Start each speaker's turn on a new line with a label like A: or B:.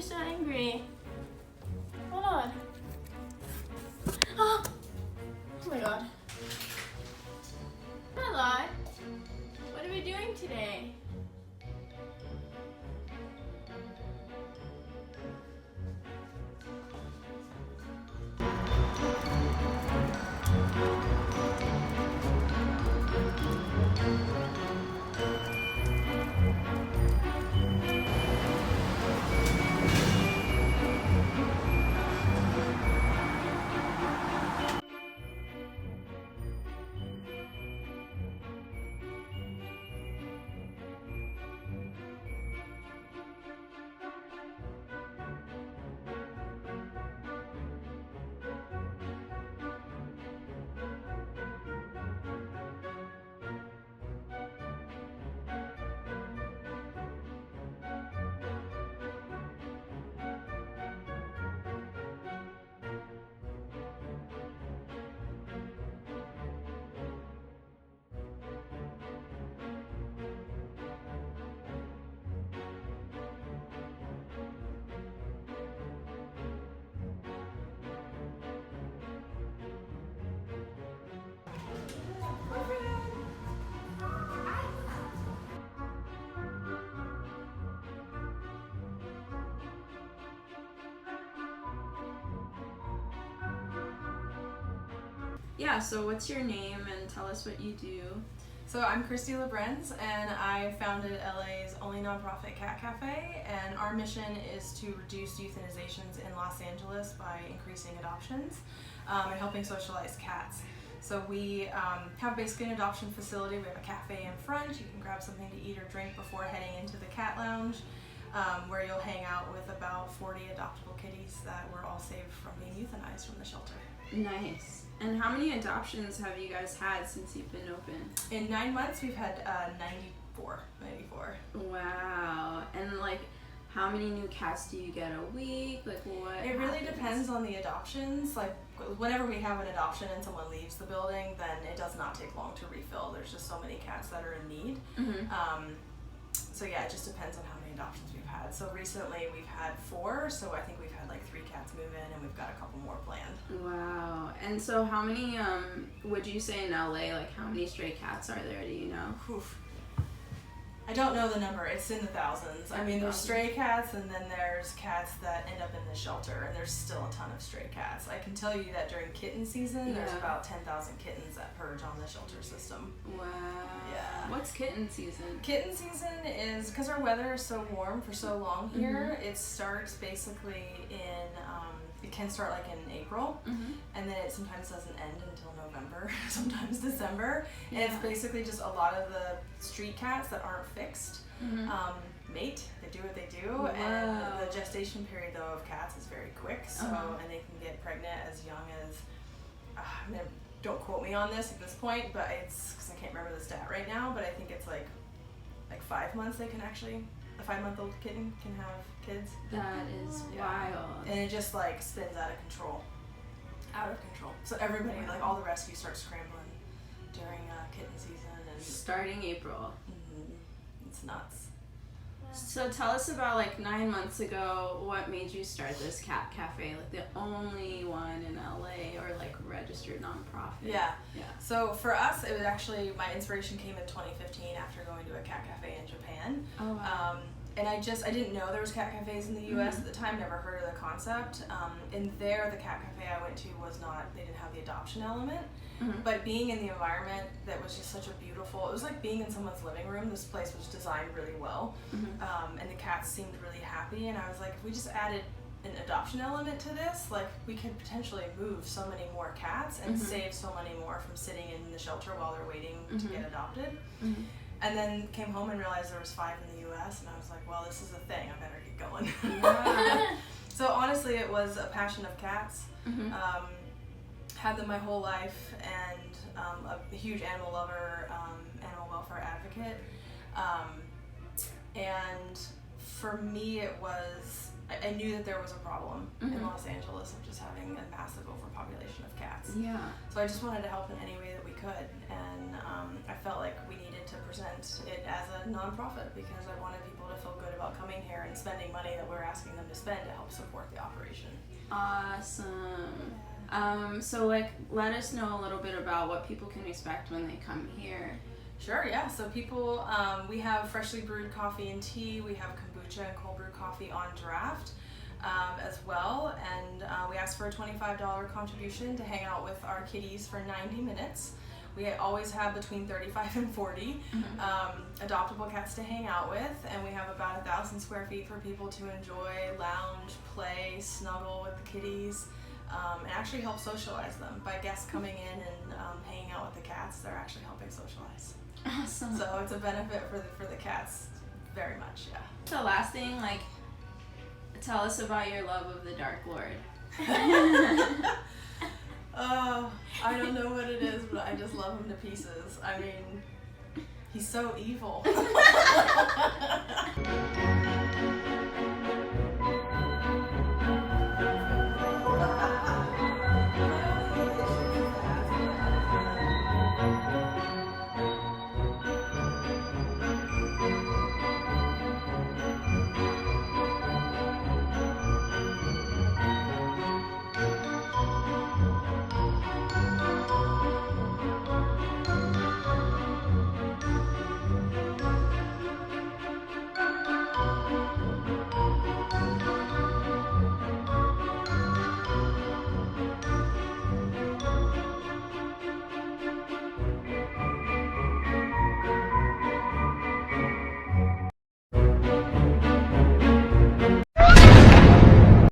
A: you're so angry? Hold on. Oh my god. Hello. What are we doing today?
B: Yeah, so what's your name and tell us what you do?
C: So I'm Christy Lebrenz, and I founded LA's only nonprofit cat cafe, and our mission is to reduce euthanizations in Los Angeles by increasing adoptions and helping socialize cats. So we have basically an adoption facility. We have a cafe in front. You can grab something to eat or drink before heading into the cat lounge, where you'll hang out with about 40 adoptable kitties that were all saved from being euthanized from the shelter.
B: Nice. And how many adoptions have you guys had since you've been open?
C: In 9 months, we've had 94.
B: Wow. And like, how many new cats do you get a week? Like, what
C: It really
B: happens?
C: depends on the adoptions. Like, whenever we have an adoption and someone leaves the building, then it does not take long to refill. There's just so many cats that are in need.
B: Mm-hmm.
C: So yeah, it just depends on how many adoptions we've had. So recently we've had 4, so I think we've had like 3 cats move in, and we've got a couple more planned.
B: Wow. And so how many, would you say in LA, like how many stray cats are there, do you know?
C: Oof. I don't know the number. It's in the thousands. I mean, there's stray cats, and then there's cats that end up in the shelter, and there's still a ton of stray cats. I can tell you that during kitten season, there's about 10,000 kittens that purge on the shelter system.
B: Wow.
C: Yeah.
B: What's kitten season?
C: Kitten season is, because our weather is so warm for so long here, it starts basically in, it can start like in April, and then it sometimes doesn't end until November, sometimes December. And it's basically just a lot of the street cats that aren't fixed mate. They do what they do, and the gestation period though of cats is very quick. So and they can get pregnant as young as don't quote me on this at this point, but it's because I can't remember the stat right now. But I think it's like 5 months they can actually. A 5-month-old kitten can have kids.
B: That is wild.
C: And it just like spins out of control. So everybody, like all the rescues, start scrambling during kitten season, and
B: starting April.
C: It's nuts.
B: So tell us about like 9 months ago, what made you start this cat cafe, like the only one in LA or like registered nonprofit?
C: Yeah. So for us, it was actually, my inspiration came in 2015 after going to a cat cafe in Japan.
B: Oh, wow.
C: And I didn't know there was cat cafes in the US at the time, never heard of the concept. And there, the cat cafe I went to they didn't have the adoption element. But being in the environment that was just such a beautiful, it was like being in someone's living room. This place was designed really well. And the cats seemed really happy. And I was like, if we just added an adoption element to this, like we could potentially move so many more cats and save so many more from sitting in the shelter while they're waiting to get adopted. And then came home and realized there was 5 in the US, and I was like, well, this is a thing, I better get going.
B: Yeah.
C: So honestly, it was a passion of cats. Had them my whole life, and a huge animal lover, animal welfare advocate. And for me, it was, I knew that there was a problem in
B: Mhm.
C: Los Angeles of just having a massive overpopulation of cats.
B: Yeah.
C: So I just wanted to help in any way that we could, and I felt like we needed to present it as a nonprofit because I wanted people to feel good about coming here and spending money that we're asking them to spend to help support the operation.
B: Awesome. So like, let us know a little bit about what people can expect when they come here.
C: Sure, yeah. So people, we have freshly brewed coffee and tea. We have kombucha and cold brew coffee on draft as well. And we ask for a $25 contribution to hang out with our kitties for 90 minutes. We always have between 35 and 40 adoptable cats to hang out with. And we have about 1,000 square feet for people to enjoy, lounge, play, snuggle with the kitties. And actually help socialize them. By guests coming in and hanging out with the cats, they're actually helping socialize.
B: Awesome.
C: So it's a benefit for the cats, very much, yeah.
B: The last thing, like, tell us about your love of the Dark Lord.
C: Oh, I don't know what it is, but I just love him to pieces. I mean, he's so evil.